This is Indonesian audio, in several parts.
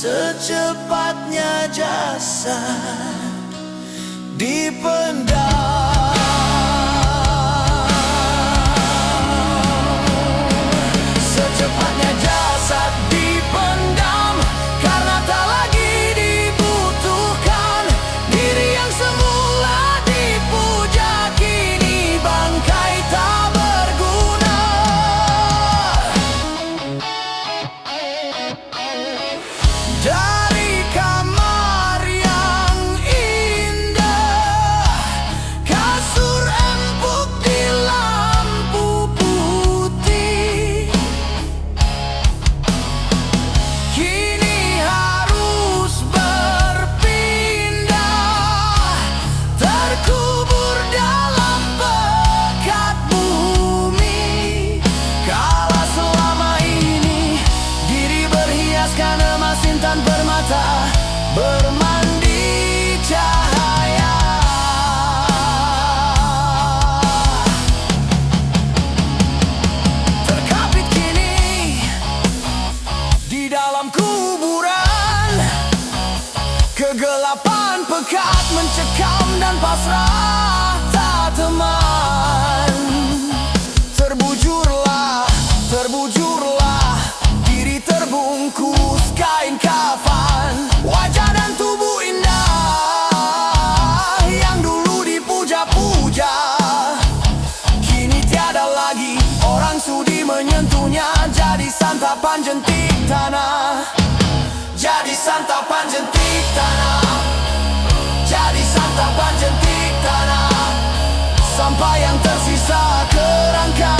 Secepatnya jasad dipendam, secepatnya jasad dipendam, karena tak lagi dibutuhkan. Diri yang semula dipuja kini bangkai tak berguna. Dari kamar yang indah, kasur empuk di lampu putih, kini harus berpindah, terkubur dalam pekat bumi. Kala selama ini diri berhiaskan emas intan permata, bermandi cahaya. Terkapit kini di dalam kuburan, kegelapan pekat mencekam dan pasrah tak teman. Terbujurlah, terbujurlah, diri terbungkus kain kafan. Wajah dan tubuh indah yang dulu dipuja-puja, kini tiada lagi orang sudi menyentuhnya. Jadi santapan jentik tanah, jadi santapan jentik tanah, jadi santapan jentik tanah, sampai yang tersisa kerangka.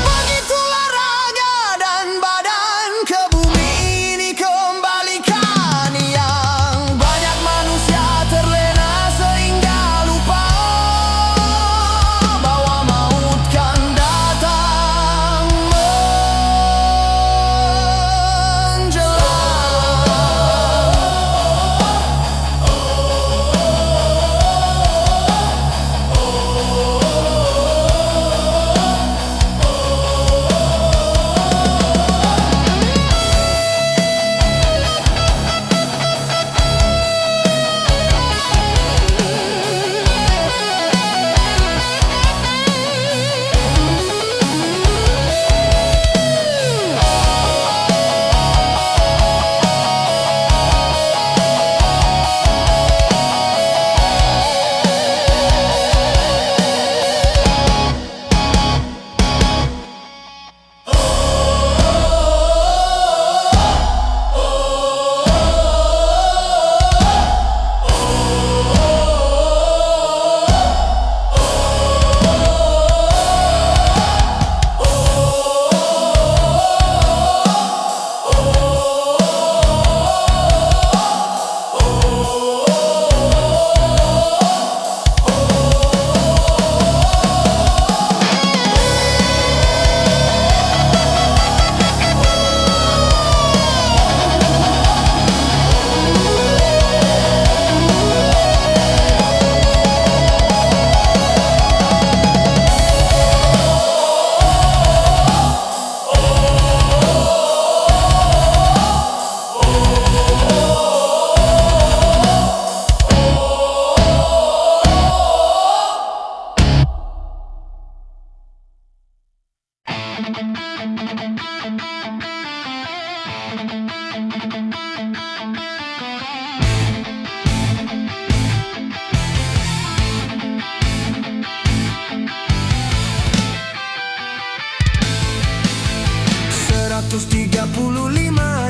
Begitulah raga dan badan ke bumi ini kembalikan. Yang banyak manusia terlena sehingga lupa bahwa maut kan datang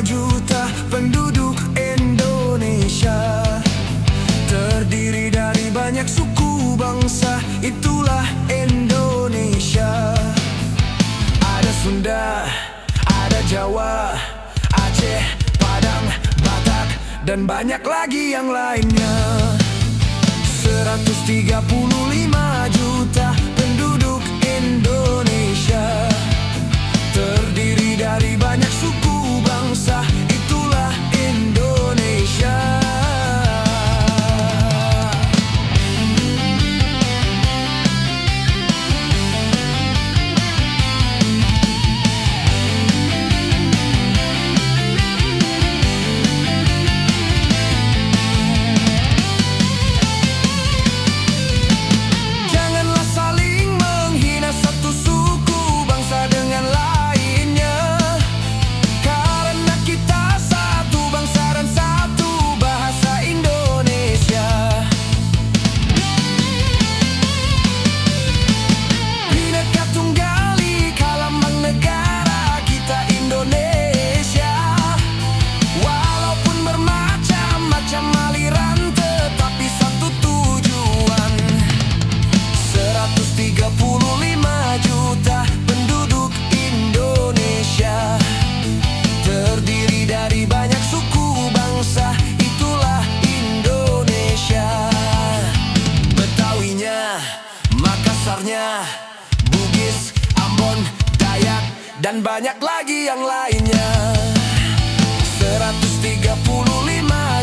juta penduduk Indonesia, terdiri dari banyak suku bangsa, itulah Indonesia. Ada Sunda, ada Jawa, Aceh, Padang, Batak, dan banyak lagi yang lainnya. 135 juta penduduk Indonesia, terdiri dari banyak suku bangsa, itulah Indonesia. dan banyak lagi yang lainnya. 135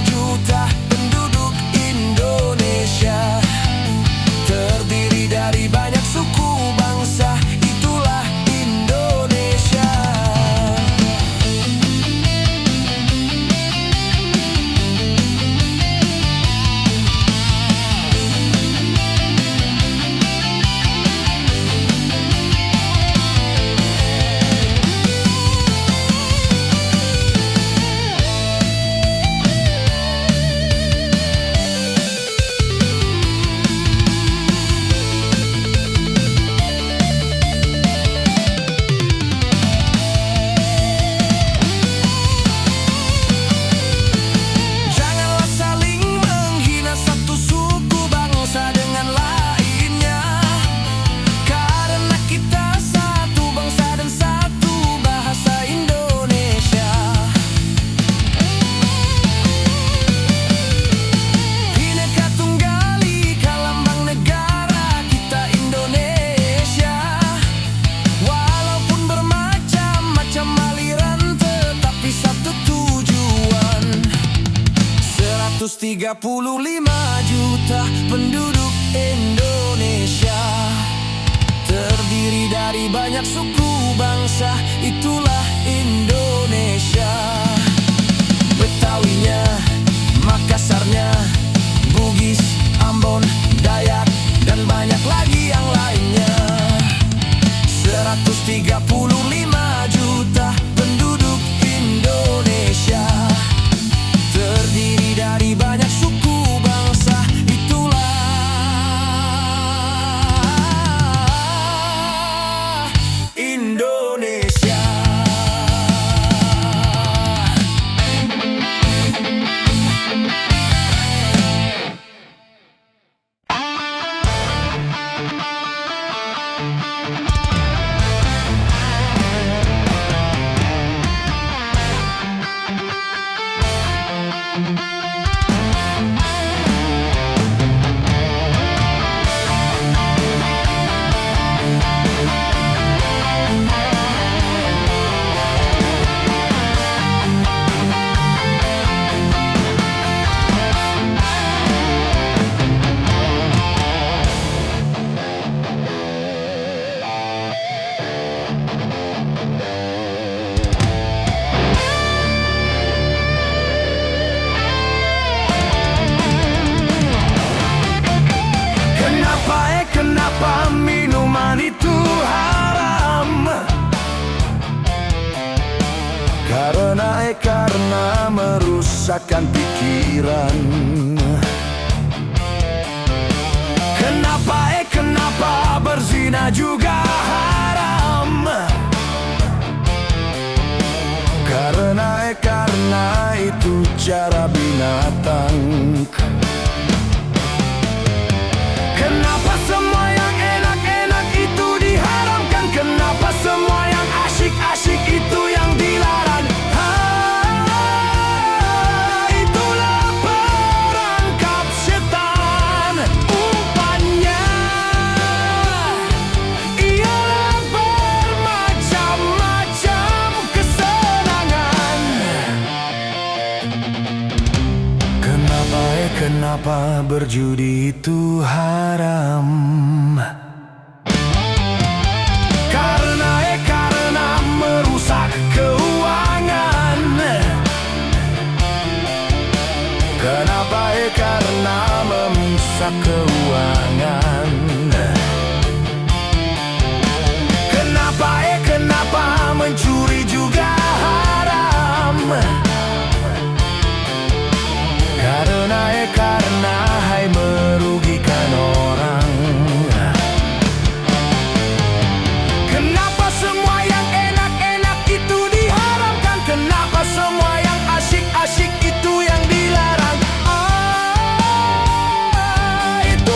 juta penduduk Indonesia, terdiri dari banyak suku bangsa, itulah Indonesia. Tiga puluh lima juta penduduk Indonesia, terdiri dari banyak suku bangsa, itulah Indonesia. Betawinya, Makassarnya, Bugis, Ambon, Dayak, dan banyak lagi yang lainnya. 135 juta penduduk Indonesia, terdiri dari banyak suku bangsa, itulah Indonesia. Kenapa minuman itu haram? Karena merusakkan pikiran. Kenapa berzina juga haram? Karena itu cara binatang. Kenapa semua yang enak-enak itu diharamkan? Kenapa semua yang asyik-asyik itu yang dilarang? Itulah perangkap setan. Umpannya ialah bermacam-macam kesenangan. Kenapa berjudi itu haram? Karena merusak keuangan. Karena merusak keuangan. Kenapa mencuri juga haram? Karena hai merugikan orang. Kenapa semua yang enak-enak itu diharamkan? Kenapa semua yang asyik-asyik itu yang dilarang? Itu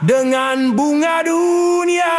dengan bunga dunia.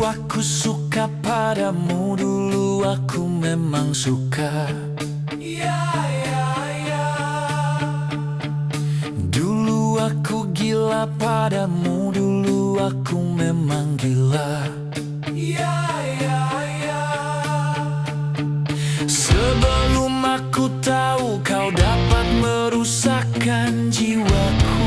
Aku suka padamu, dulu aku memang suka. Dulu aku gila padamu, dulu aku memang gila. Sebelum aku tahu kau dapat merusakkan jiwaku.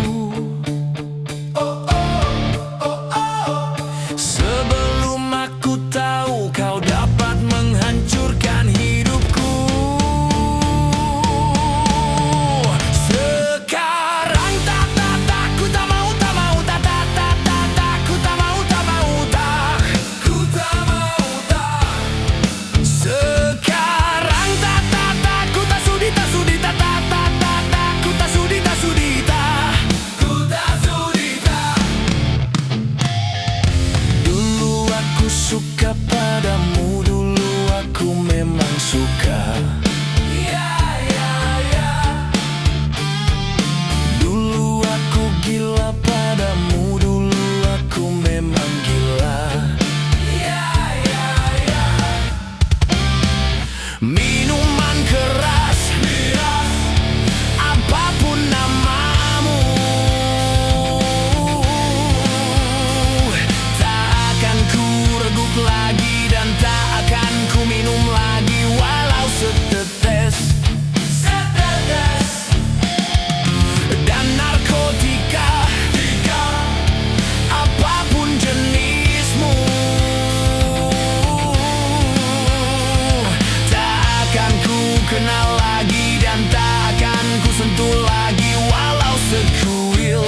Suka padamu, dulu aku memang suka. Dulu aku gila padamu, dulu aku memang gila. Minuman keras, apapun namamu, lagi dan tak akan ku minum lagi walau setetes dan narkotika, apapun jenismu, tak akan ku kenal lagi dan tak akan ku sentuh lagi walau sekuil.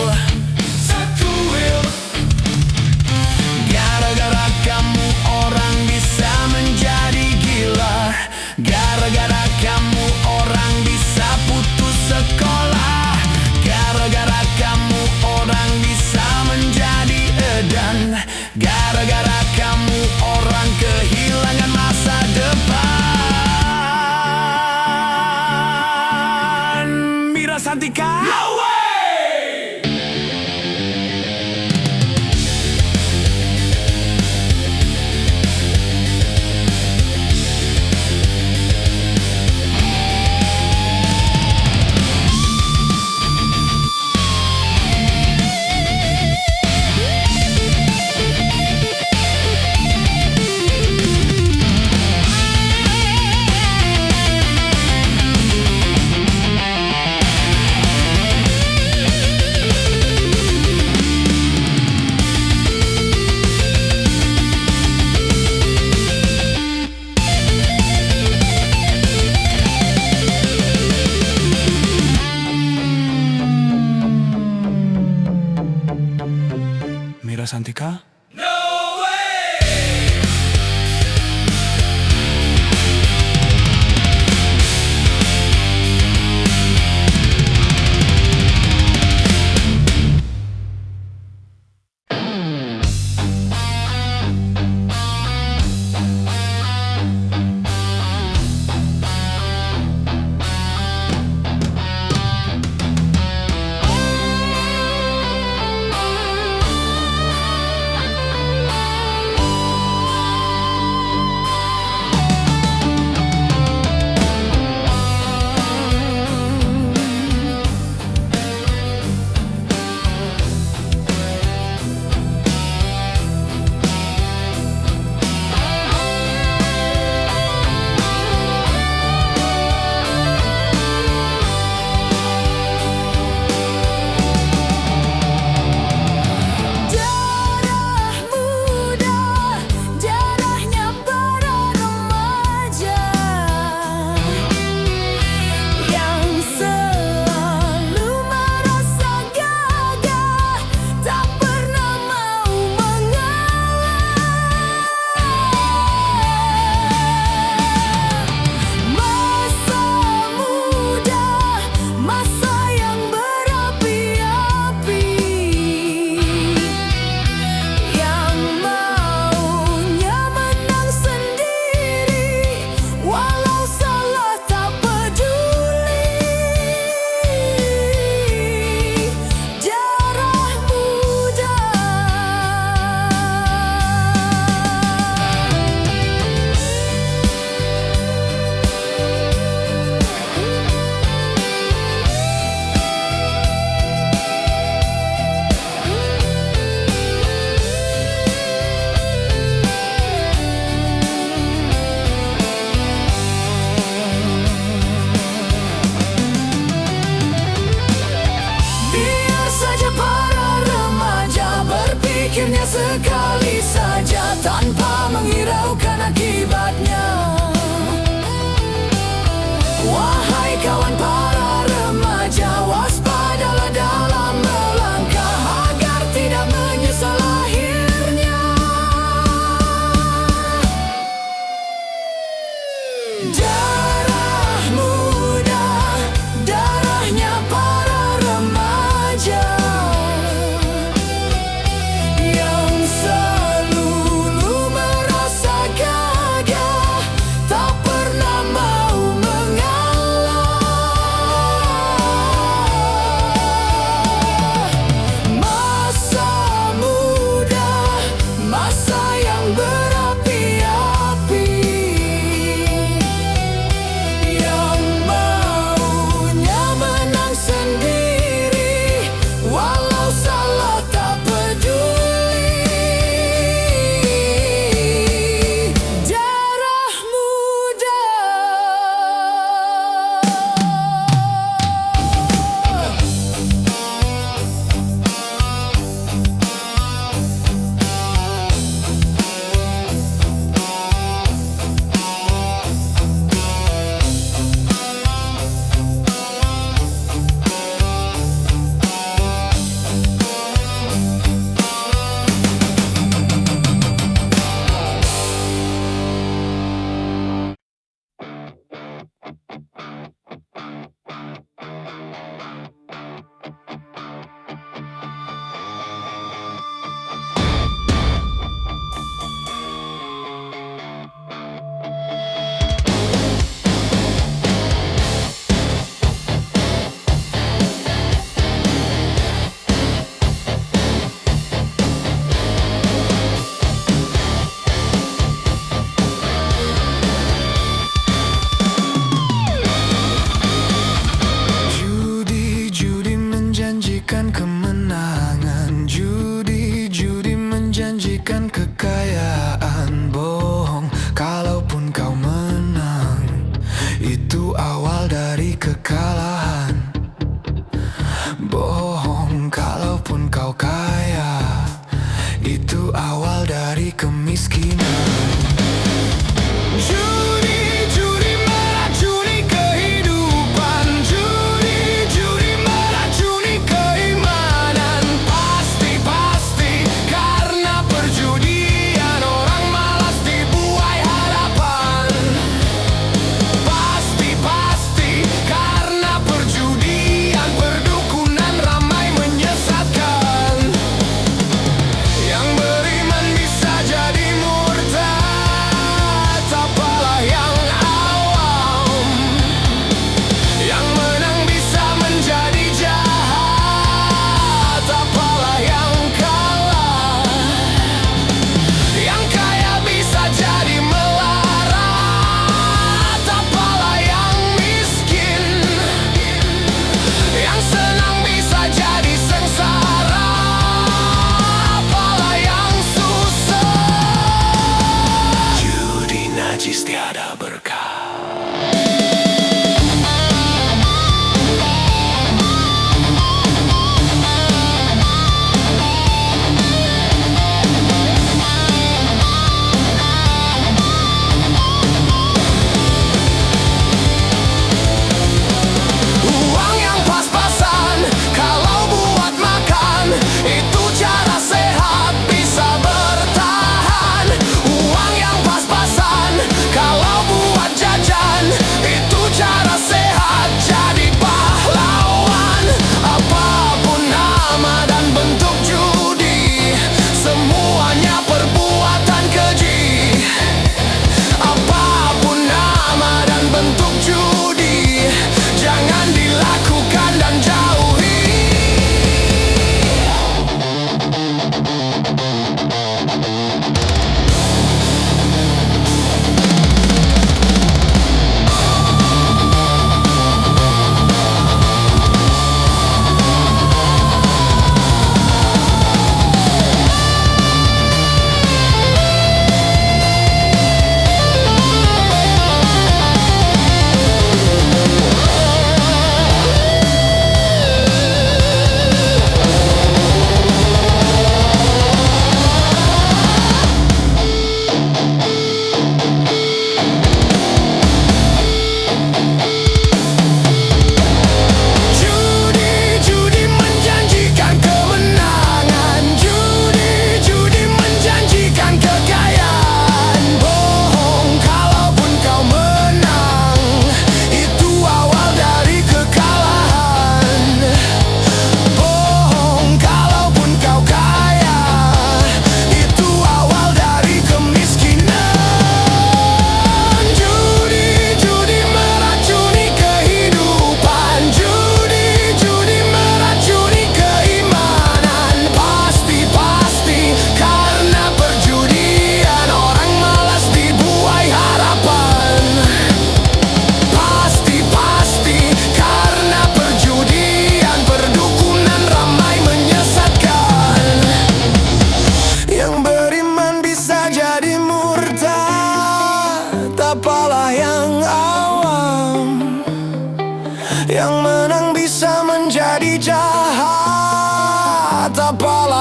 Gara-gara kamu orang bisa menjadi gila. Gara-gara kamu orang bisa putus sekolah. Gara-gara kamu orang bisa menjadi edan. Gara-gara kamu orang kehilangan masa depan. Mira Santika, no way! Mira Santika? memikirnya sekali saja tanpa menghiraukan akibatnya. Wahai kawan para remaja, waspadalah dalam melangkah agar tidak menyesal akhirnya. Darah muda, darahnya para remaja yang selalu merasa gagah, tak pernah mau mengalah. Masa muda, masa yang berapi-api, yang maunya menang sendiri, walau salah tak peduli. Darah muda. Judi menjanjikan kemenangan, judi menjanjikan kekayaan. Bohong kalaupun kau menang, itu awal dari kekalahan. Bohong kalaupun kau kaya, itu awal dari kemiskinan. Judi meracuni kehidupan, judi meracuni keimanan. Pasti karena perjudian orang malas dibuai harapan. Pasti karena perjudian perdukunan ramai menyesatkan. Yang beriman bisa jadi murtad.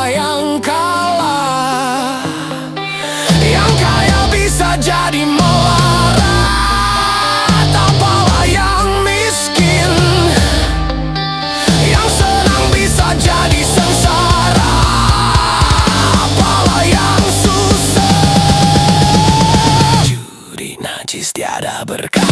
siapa yang kalah. Yang kaya bisa jadi melarat, apalah yang miskin. Yang senang bisa jadi sengsara, apalah yang susah. Judi najis tiada berkah.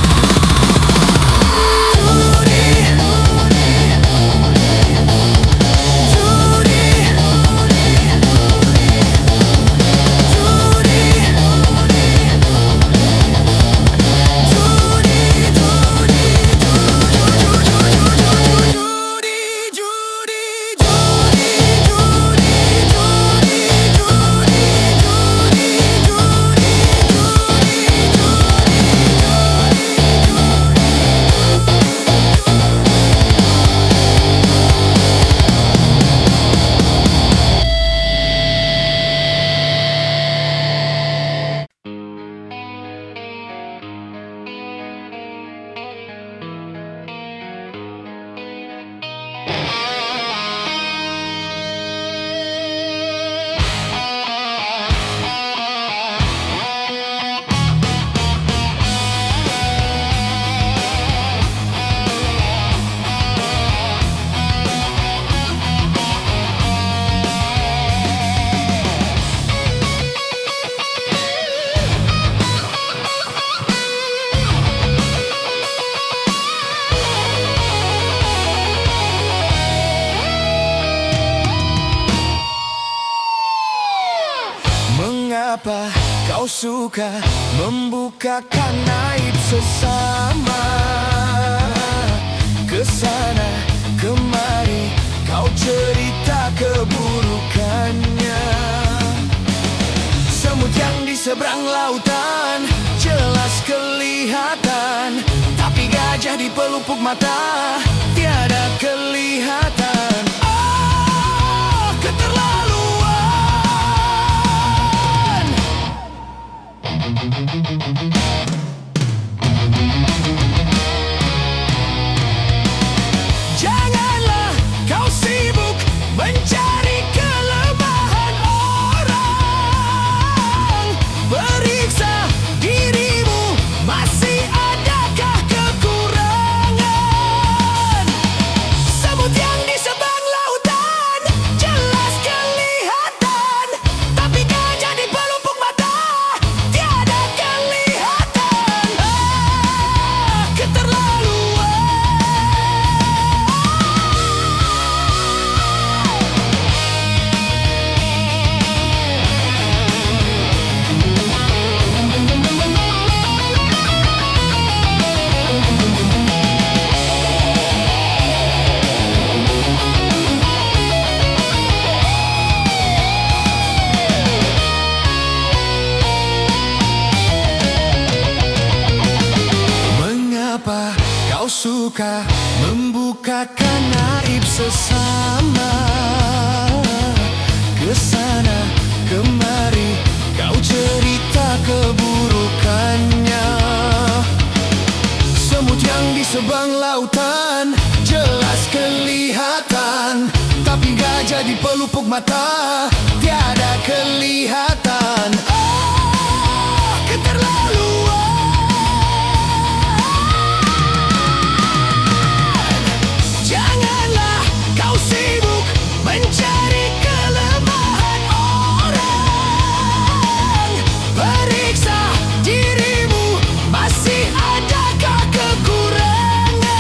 Mengapa kau suka membukakan aib sesama? Kesana kemari kau cerita keburukannya. Semut yang di seberang lautan jelas kelihatan, tapi gajah di pelupuk mata tiada kelihatan. Oh, keterlaluan. Janganlah kau sibuk mencari kelemahan orang. Periksa dirimu, masih adakah kekurangan? Semut yang di seberang lautan jelas kelihatan, tapi gajah di pelupuk mata tiada kelihatan. Ah, keterlaluan. Mengapa kau suka membukakan aib sesama? Kesana kemari kau cerita keburukannya. Semut yang di seberang lautan jelas kelihatan, tapi gajah di pelupuk mata tiada kelihatan. Oh, keterlaluan. Janganlah kau sibuk mencari kelemahan orang. Periksa dirimu, masih adakah kekurangan?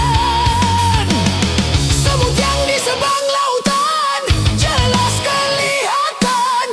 Semut yang di seberang lautan jelas kelihatan,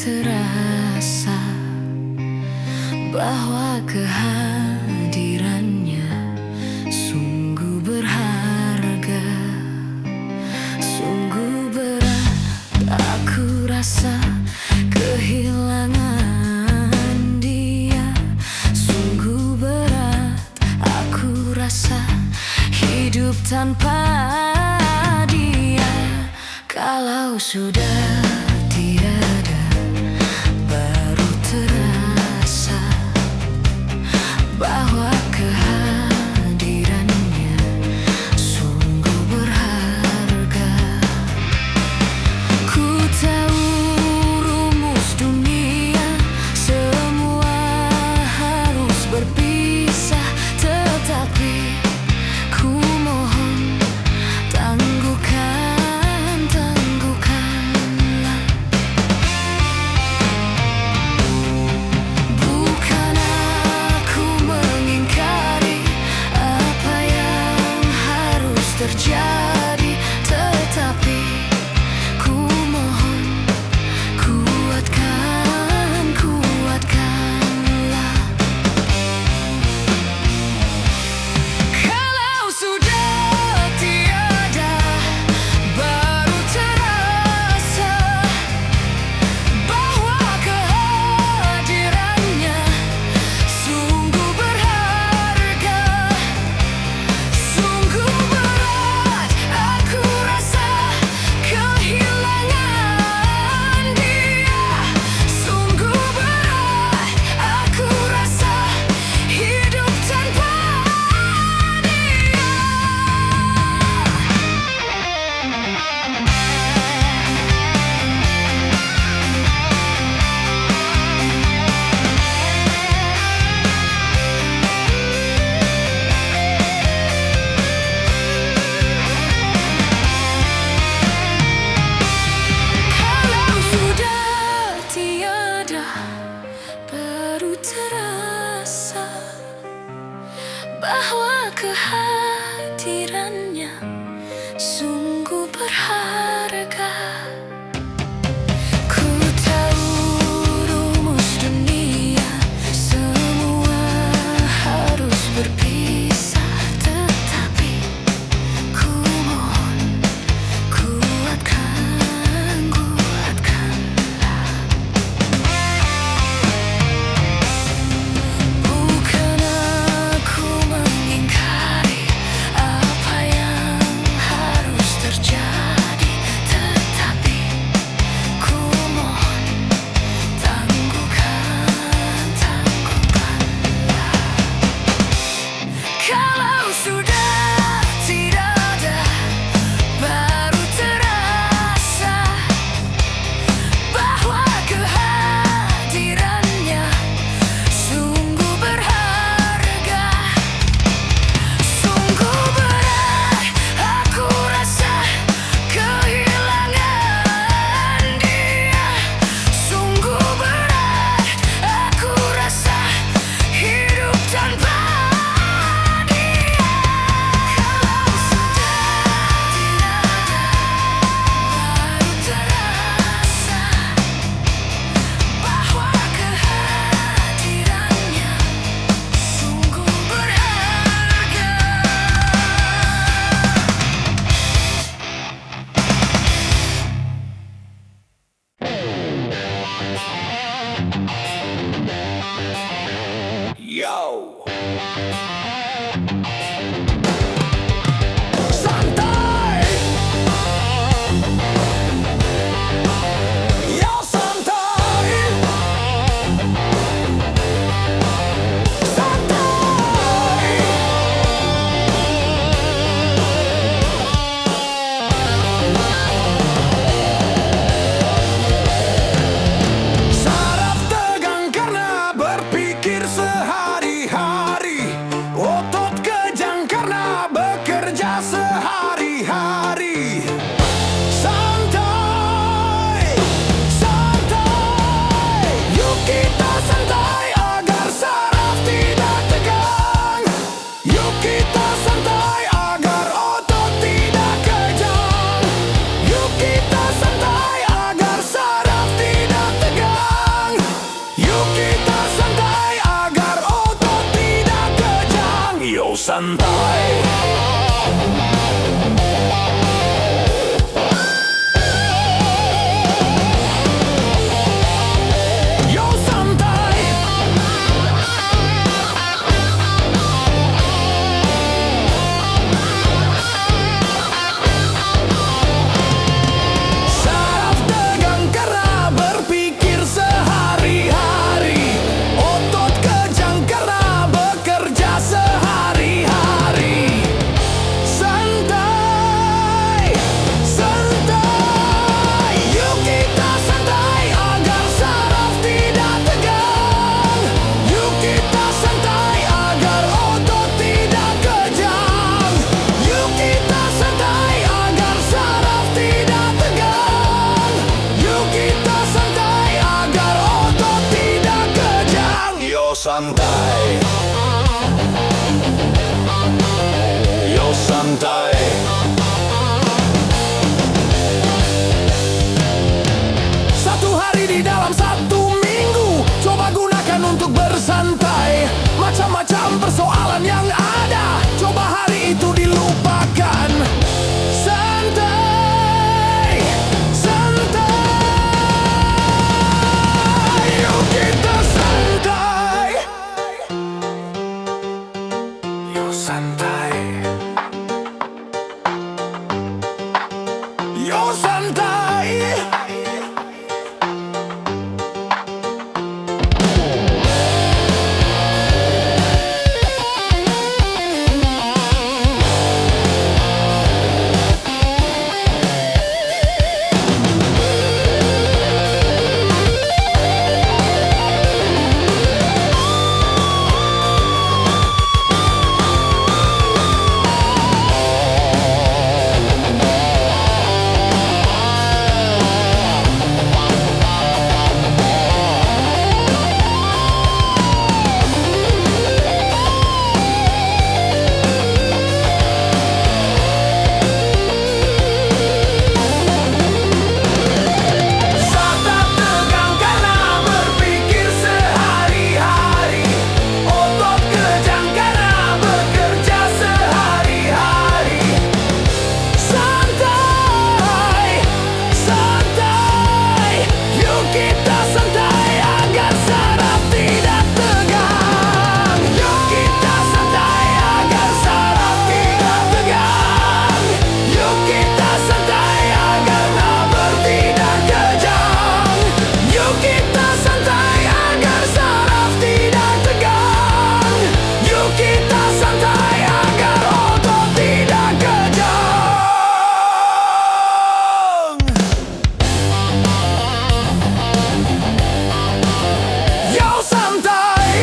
Terasa bahwa kehadirannya sungguh berharga, sungguh berat aku rasa kehilangan dia, sungguh berat aku rasa hidup tanpa dia. Kalau sudah tiada, baru terasa bahwa kehadirannya sungguh berharga. Ku tahu rumus dunia, semua harus berpisah, tetapi ku mohon tangguhkanlah. Bukan aku mengingkari apa yang harus terjadi, tetapi ku mohon kuatkanlah. Kalau sudah tiada, baru terasa bahwa kehadirannya sungguh berharga, sungguh berat aku rasa kehilangan dia, sungguh berat aku rasa hidup tanpa dia. Kalau sudah tiada, baru terasa bahwa kehadirannya sungguh berharga. Ku tahu rumus dunia, semua harus berpisah, tetapi ku mohon kuatkanlah. Bukan aku mengingkari apa yang harus terjadi, santai. Yo santai. Saraf tegang karena berpikir sehari-hari. Otot kejang karena bekerja sehari-hari. Santai, santai. Yuk kita santai agar saraf tidak tegang. Yuk kita santai agar otot tidak kejang. Yuk kita santai agar saraf tidak tegang. Yuk kita santai agar otot tidak kejang. Yo santai. Yo santai. Satu hari di dalam satu minggu, coba gunakan untuk bersantai. Macam-macam persoalan yang ada, coba hari itu dilupakan. Santai, santai. Yuk kita santai. Yo santai. Yo santai. Saraf tegang karena berpikir sehari-hari. Otot kejang karena bekerja sehari-hari. Santai, santai. Yuk kita santai agar saraf tidak tegang. Yuk kita santai agar saraf tidak tegang. Yuk kita santai agar nafas tidak kejang. Yuk kita santai agar saraf tidak tegang. Yuk kita santai agar otot tidak kejang. Yo santai.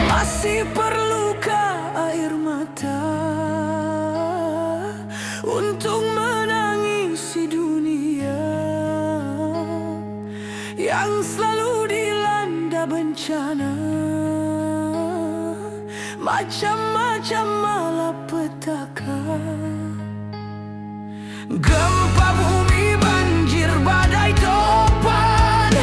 Masih perlukah air mata untuk menangisi dunia yang selalu dilanda bencana, macam-macam malapetaka. Gempa bumi, banjir, badai, topan,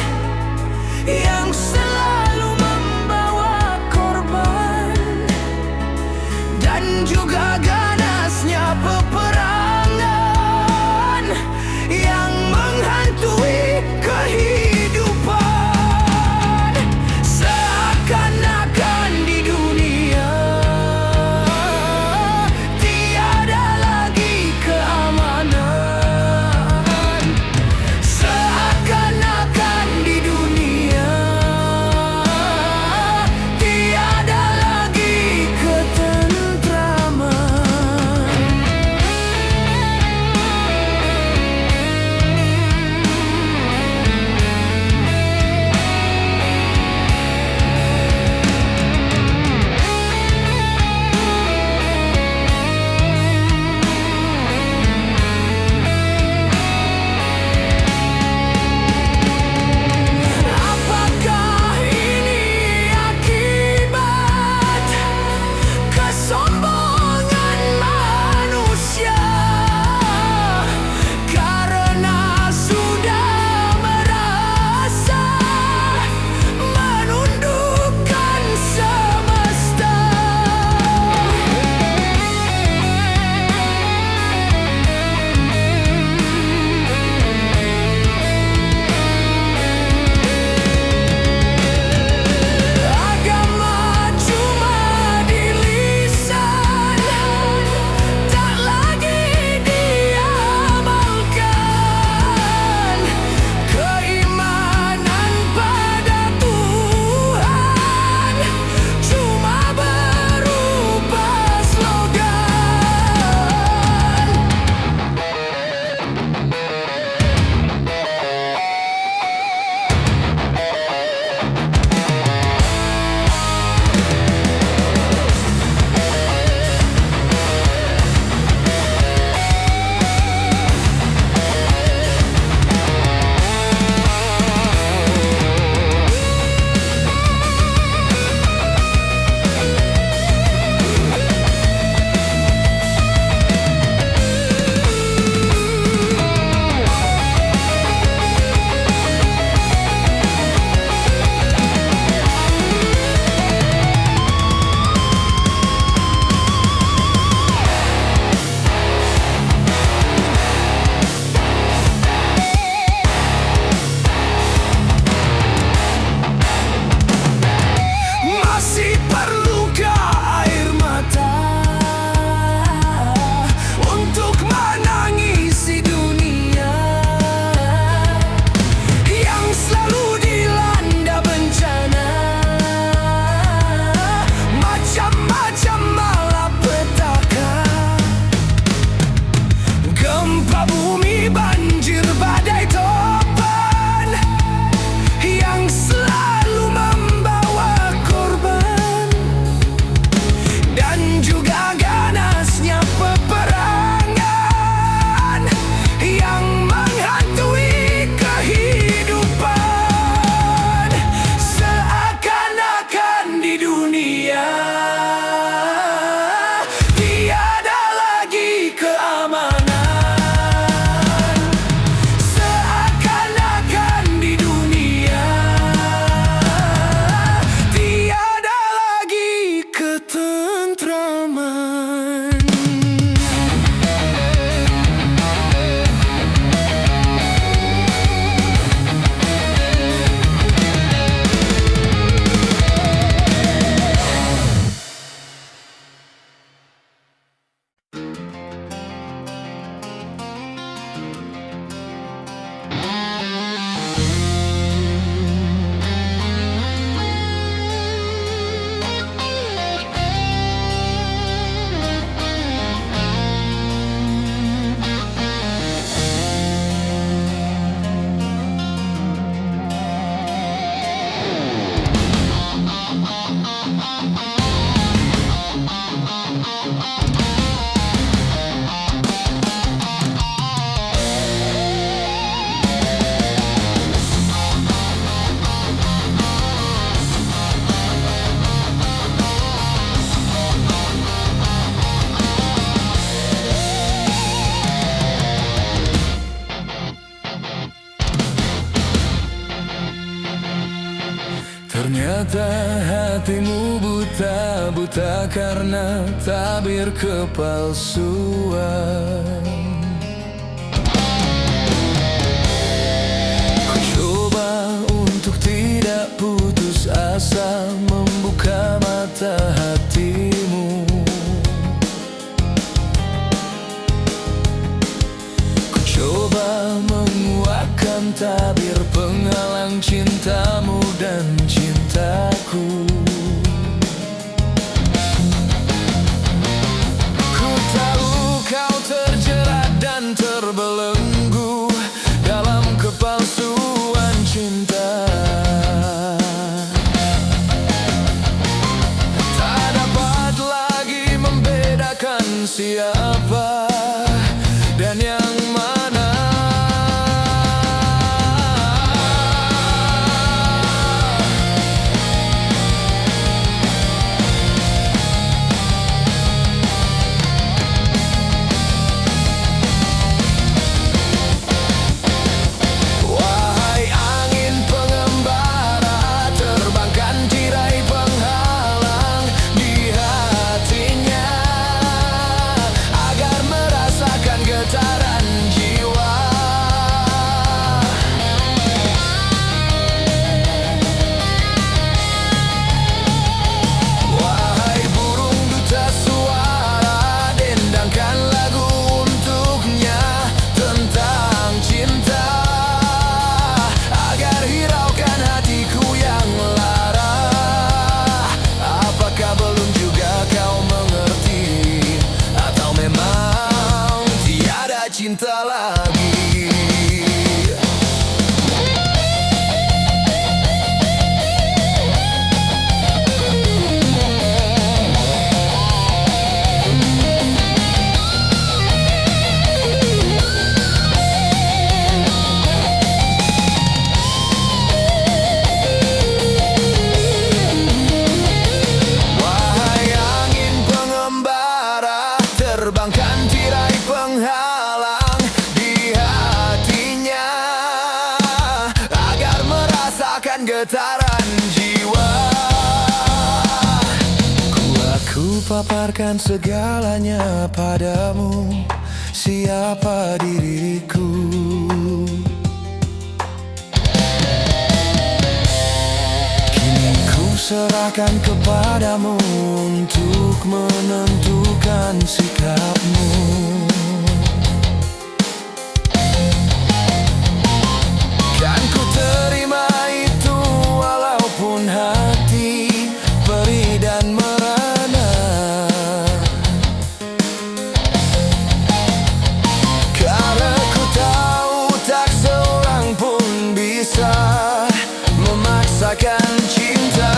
Ternyata hatimu buta, buta karena tabir kepalsuan. Ku coba untuk tidak putus asa, membuka mata hatimu. Ku coba menguatkan tabir penghalang cintamu dan cintaku. Ku tahu kau terjerat dan terbelenggu dalam kepalsuan cinta. Tak dapat lagi membedakan siapa dan yang mana. Cinta lagi. Wahai angin pengembara, terbangkan tirai penghalang di hatinya agar merasakan getaran jiwa. Aku paparkan segalanya padamu, siapa diriku. Kini ku serahkan kepadamu untuk menentukan sikapmu. Kan ku terima itu walaupun hati perih dan merana. Karena ku tahu tak seorang pun bisa memaksakan cinta.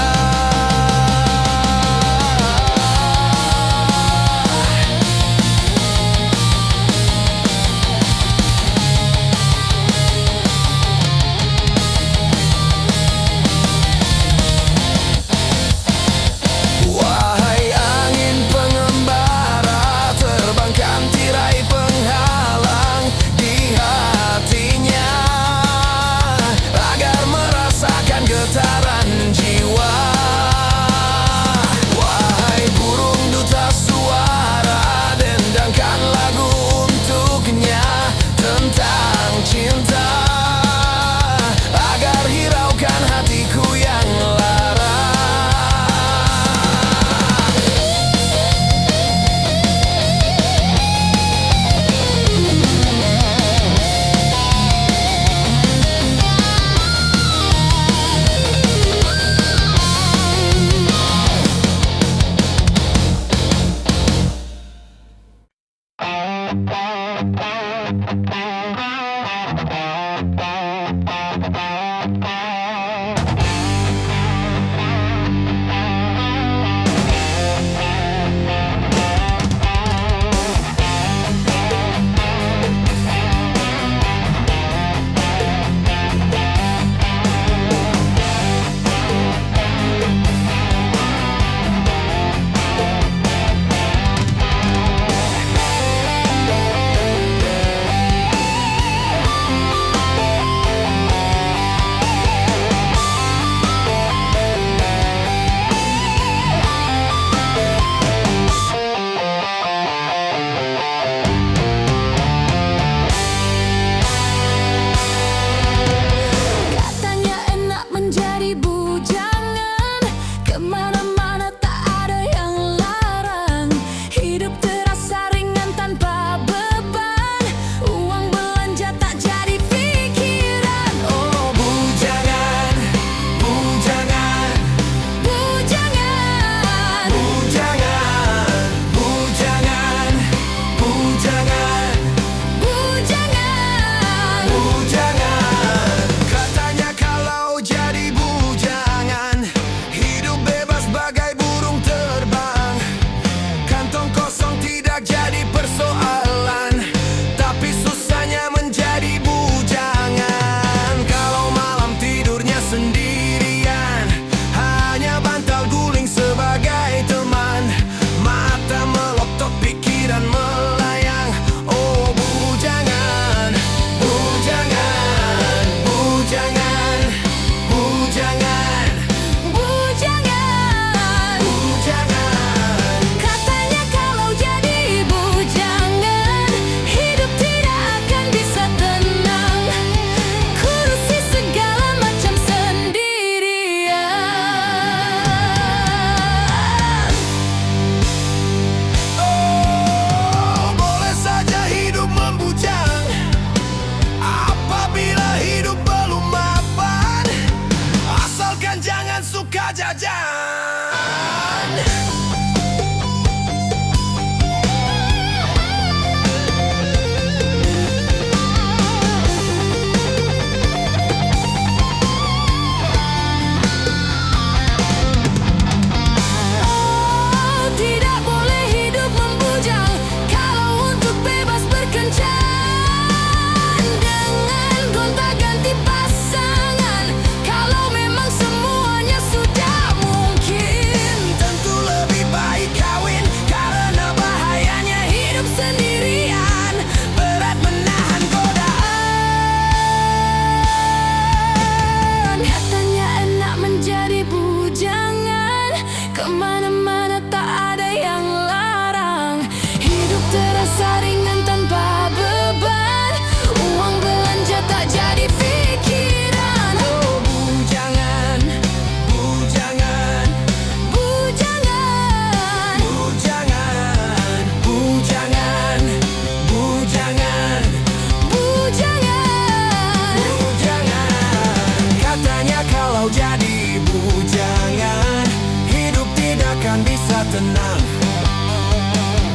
tenang,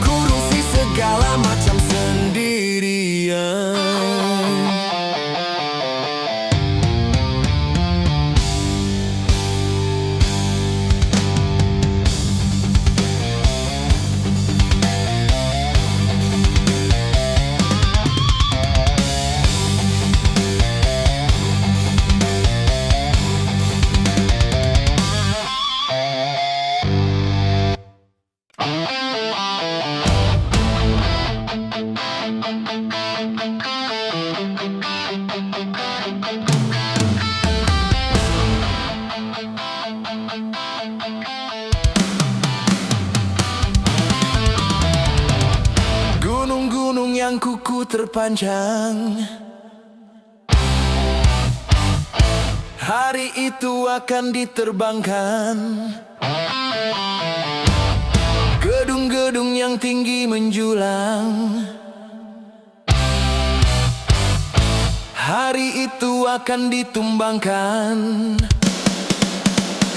kurusi segala macam sendirian. Gunung-gunung yang kuku terpanjang, hari itu akan diterbangkan. Gedung-gedung yang tinggi menjulang, hari itu akan ditumbangkan.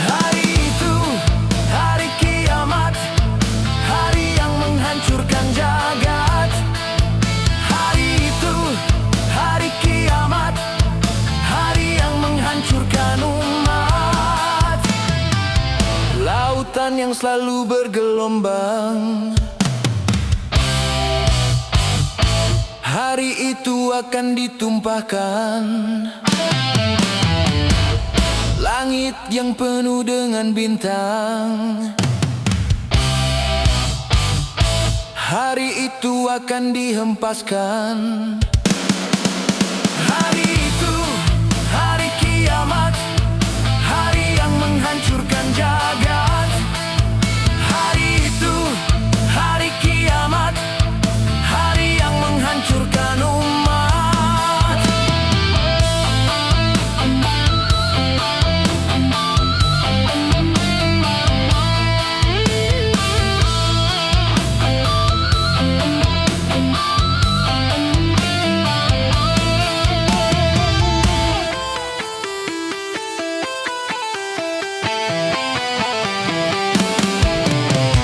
Hari itu, hari kiamat, hari yang menghancurkan jagat. Hari itu, hari kiamat, hari yang menghancurkan umat. Lautan yang selalu bergelombang, hari itu akan ditumpahkan. Langit yang penuh dengan bintang, hari itu akan dihempaskan. Hari itu, hari kiamat, hari yang menghancurkan jagat. Hari itu, hari kiamat, hari yang menghancurkan umat.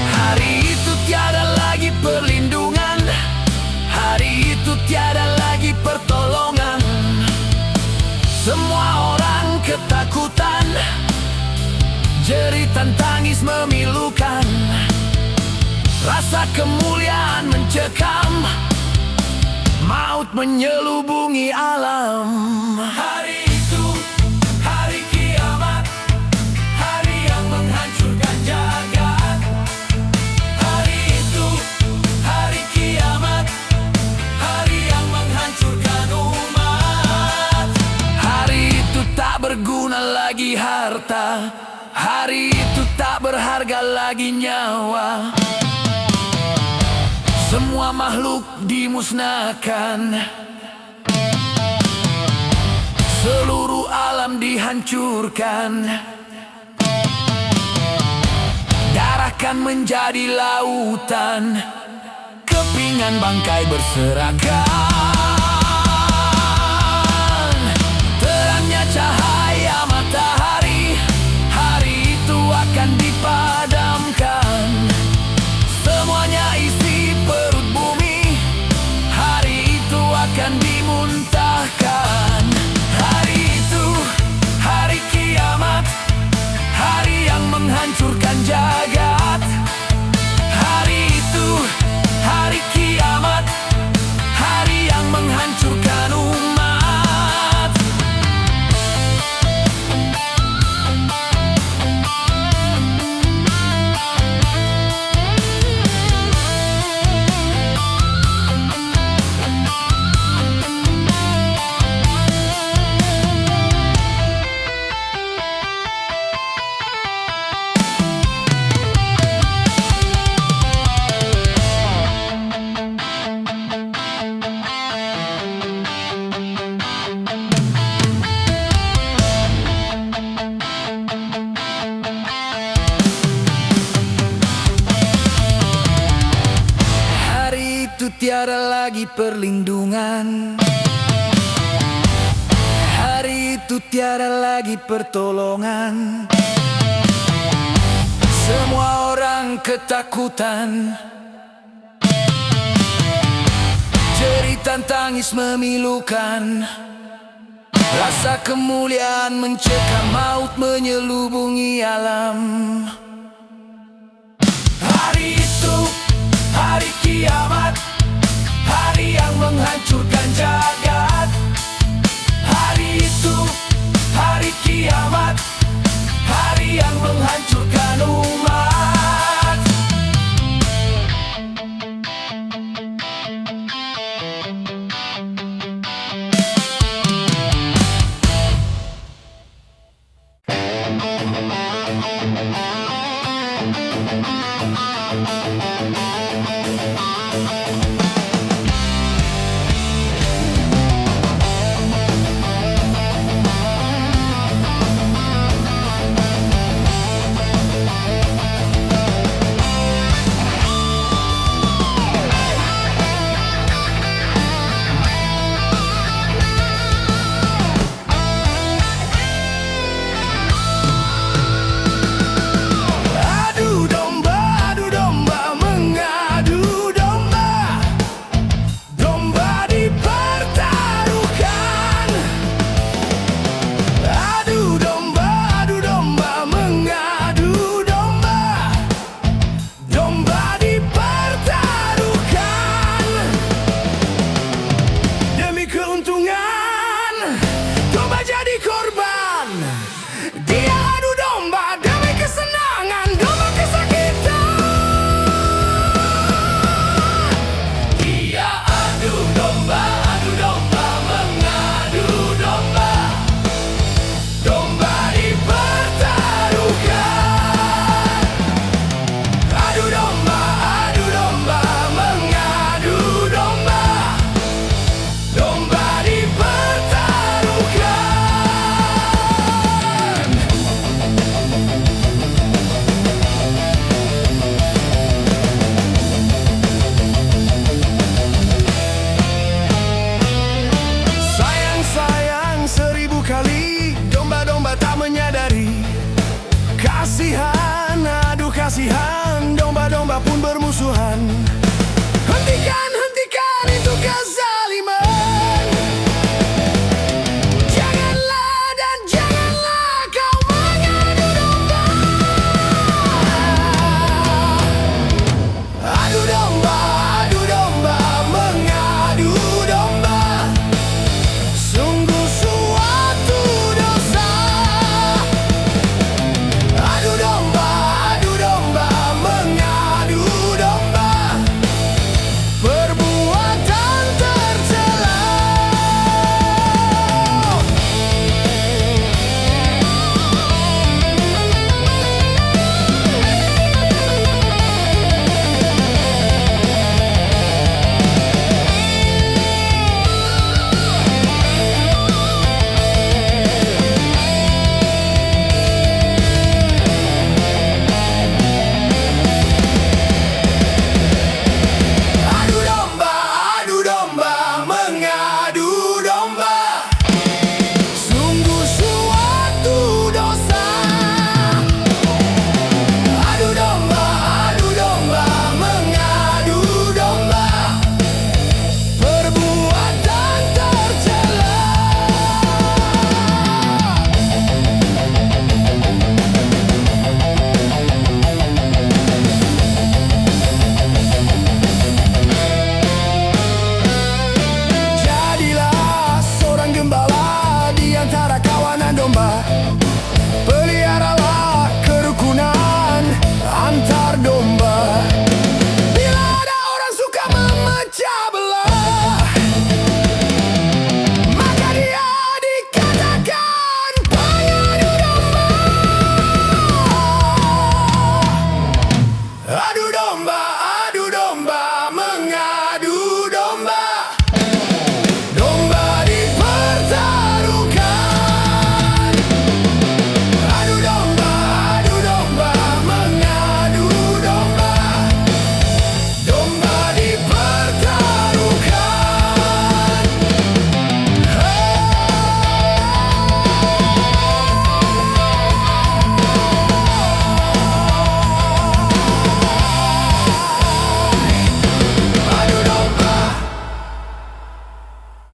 Hari itu tiada lagi perlindungan, hari itu tiada lagi pertolongan. Semua orang ketakutan, jeritan tangis memilukan. Rasa kemuliaan mencekam, maut menyelubungi alam. Hari itu, hari kiamat, hari yang menghancurkan jagat. Hari itu, hari kiamat, hari yang menghancurkan umat. Hari itu tak berguna lagi harta, hari itu tak berharga lagi nyawa. Semua makhluk dimusnahkan, seluruh alam dihancurkan. Darah kan menjadi lautan, kepingan bangkai berserakan. Terangnya cahaya matahari, hari itu akan dipadamkan. Semuanya isi perut bumi, hari itu akan dimuntahkan. Hari itu, hari kiamat, hari yang menghancurkan jagat. Hari itu, hari kiamat, hari yang menghancurkan umat. Tiada lagi perlindungan, hari itu tiada lagi pertolongan. Semua orang ketakutan. Jeritan tangis memilukan, rasa kemuliaan mencekam, maut menyelubungi alam. Hari itu, hari kiamat, hari yang menghancurkan jagat. Hari itu, hari kiamat, hari yang menghancurkan umat. Kasihan, aduh kasihan, domba-domba pun bermusuhan.